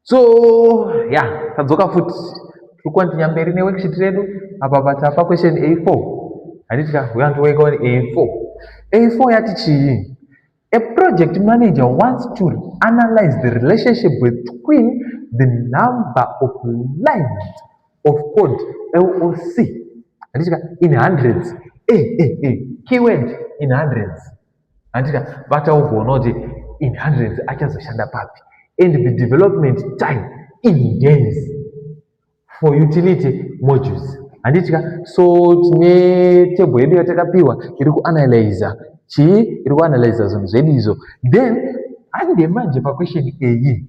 So yeah, tadzoka futi tikukwandira mberi neworksheet redu apa patapa question A4 handitika we want to work on A4. A4 yati chii? A project manager wants to analyze the relationship between the number of lines of code LOC handitika in hundreds. Keyword in hundreds handitika vataugona kuti in hundreds achazoshanda papi and the development time in days for utility modules handitika. So tine table yedu yatakapiwa iri kuanalyza chii, iri kuanalyza zvinhu zvedu izvo. Then ande manje paquestion iyi,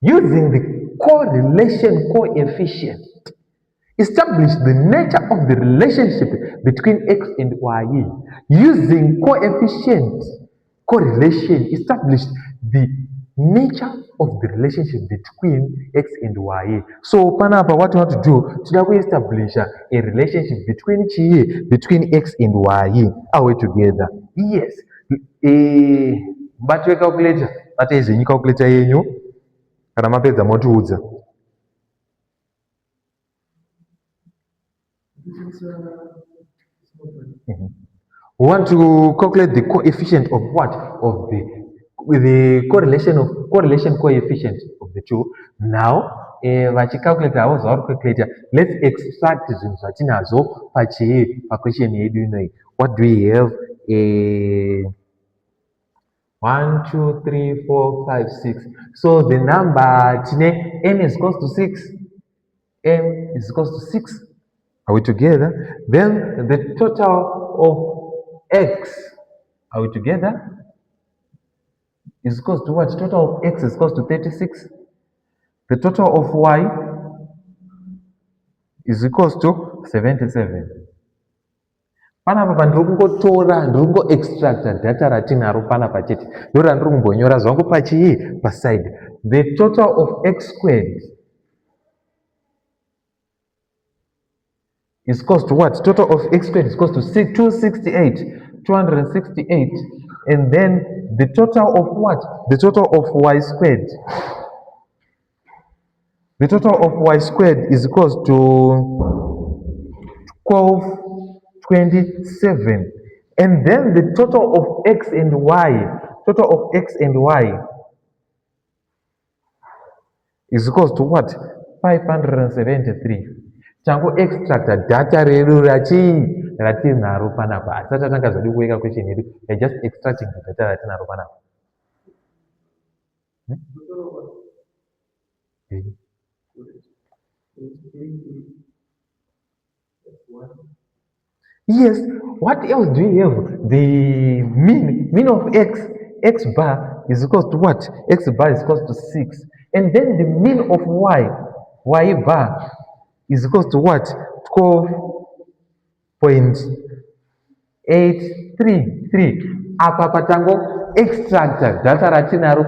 using the correlation coefficient establish the nature of the relationship between x and y. Using coefficient correlation establish the nature of the relationship between x and y. So panapa what we want to do, today we establish a relationship between x and y. Are we together? Yes. But we calculate that is any calculator yenyu kana mapedza motiudza. We want to calculate the coefficient of what? Of the correlation coefficient of the two. Now, vachicalculate our calculator. Let's extract zvinhu zvatinazo paquestion yedu inoyi. What do we have? 1, 2, 3, 4, 5, 6. So the number tine n is equals to 6. M is equals to 6. Are we together? Then the total of x, are we together? Is equals to what? Total of x is equals to 36. The total of y is equals to 77. Panapa ndiri kungotora, ndiri kungoextracta data ratinaro panapa chete. Ndiro randiri kumbonyora zvangu pachii paside. The total of x squared is equals to what? Total of x squared is equals to 268. And then the total of what? The total of y squared. The total of y squared is equals to 1227. And then the total of x and y, is equals to what? 573. Changu extracta data redu ratinaro panapa. Asata tanga zodi kuweka question yedu. You're just extracting the data ratinaro panapa. Yes. What else do we have? The mean of x bar is equals to what? X bar is equals to 6. And then the mean of y bar is equals to what? 12.833. Apa patango extractor data ratinaro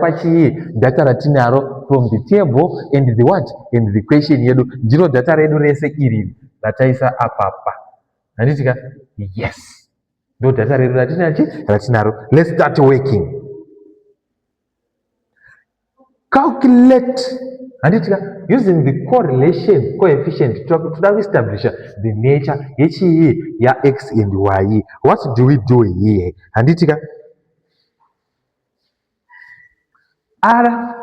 data ratinaro from the table and the what? And the question yedu. Ndiro data redu rese iri rataisa apapa. Handitika? Yes. No data redu ratinaro. Let's start working. Calculate. Handitika? Using the correlation coefficient to establish the nature ya x and y. What do we do here? Handitika? R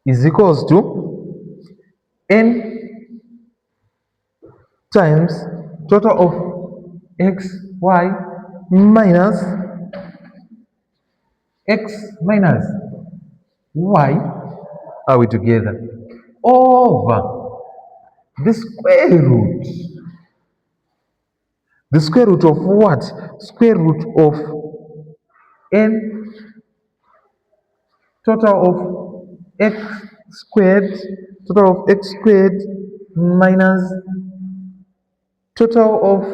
is equals to n times total of x, y minus y. Are we together? Over the square root. The square root of what? Square root of n total of x squared minus total of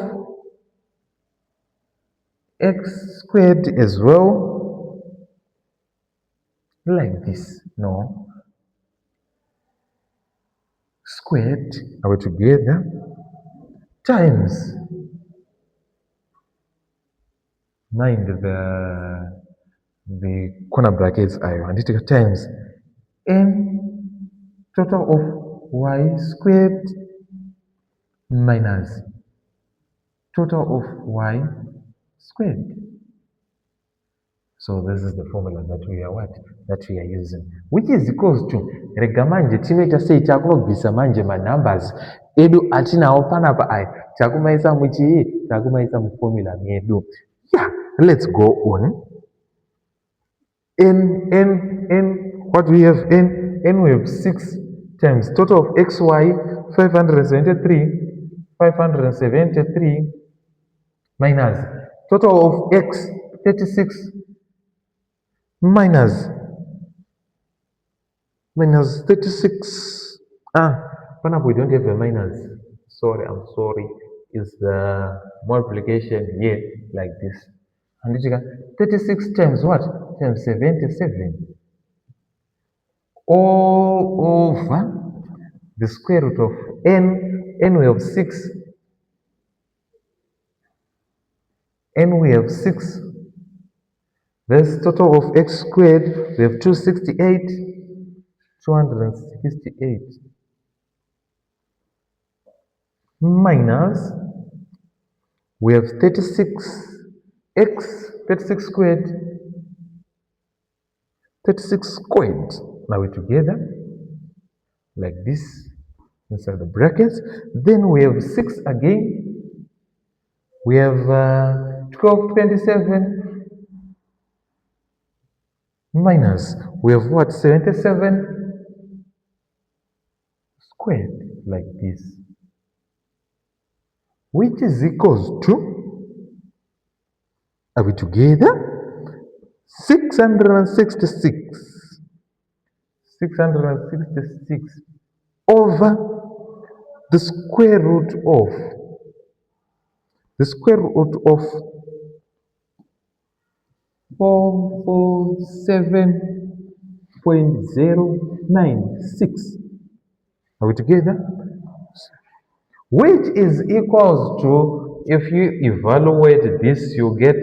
x squared as well, like this. No, squared, are we together, times, mind the corner brackets I want it times n total of y squared minus total of y squared. So this is the formula that we are using, which is equals to rega manje tinoita sei takunobvisa manje manumbers edu atinawo panapa aya takumaisa muchii takumaisa muformula medu. Yeah, let's go on. N what we have n we have 6 times total of xy 573 minus total of x 36 minus 36. Panapa we don't have a minus. Sorry, I'm sorry. Is the multiplication here like this? And 36 times what? Times 77. All over the square root of n we have 6. N we have 6. This total of x squared, we have 268 minus, we have 36 squared, 36 squared. Now we're together like this inside the brackets. Then we have 6 again. We have 1227 minus, we have what? 77 squared like this, which is equals to, are we together? 666 over the square root of 447.096. Are we together? Which is equals to, if you evaluate this, you get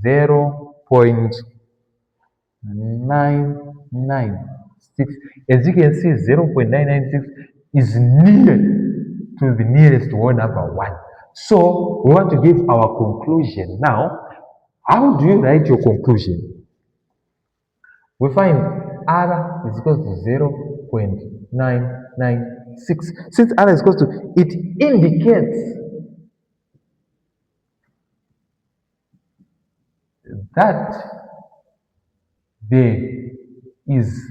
0.996. As you can see, 0.996 is near to the nearest whole number 1. So we want to give our conclusion. Now, how do you write your conclusion? We find R is equal to 0.996. Since R is equal to, it indicates that there is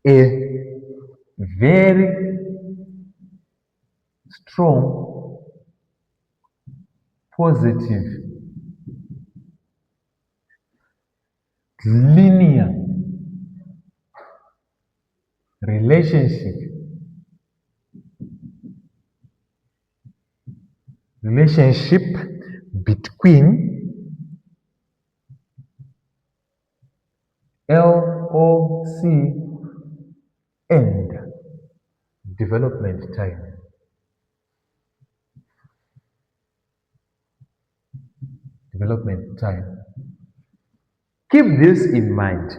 a very strong positive linear relationship between LOC and development time. Keep this in mind.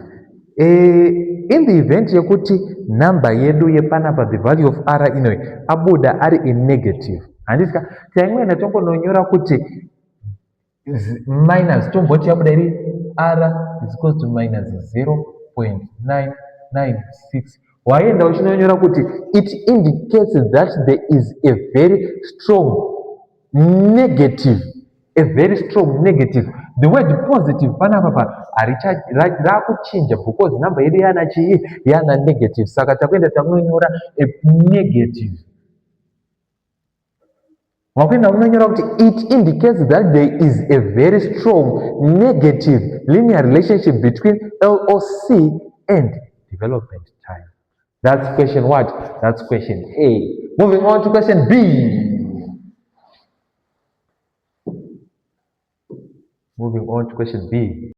In the event yekuti number yedu yepanapa, the value of R abuda ari in negative. Andika taimwe tombo nonyora kuti minus tomboti abuda iri R is equal to minus 0.996. Waenda uchinonyora kuti it indicates that there is a very strong negative. The word positive panapa rakuchinja because number yedu yana negative. Saka takwenda takunonyora a negative. It indicates that there is a very strong negative linear relationship between LOC and development time. That's question what? That's question A. Moving on to question B.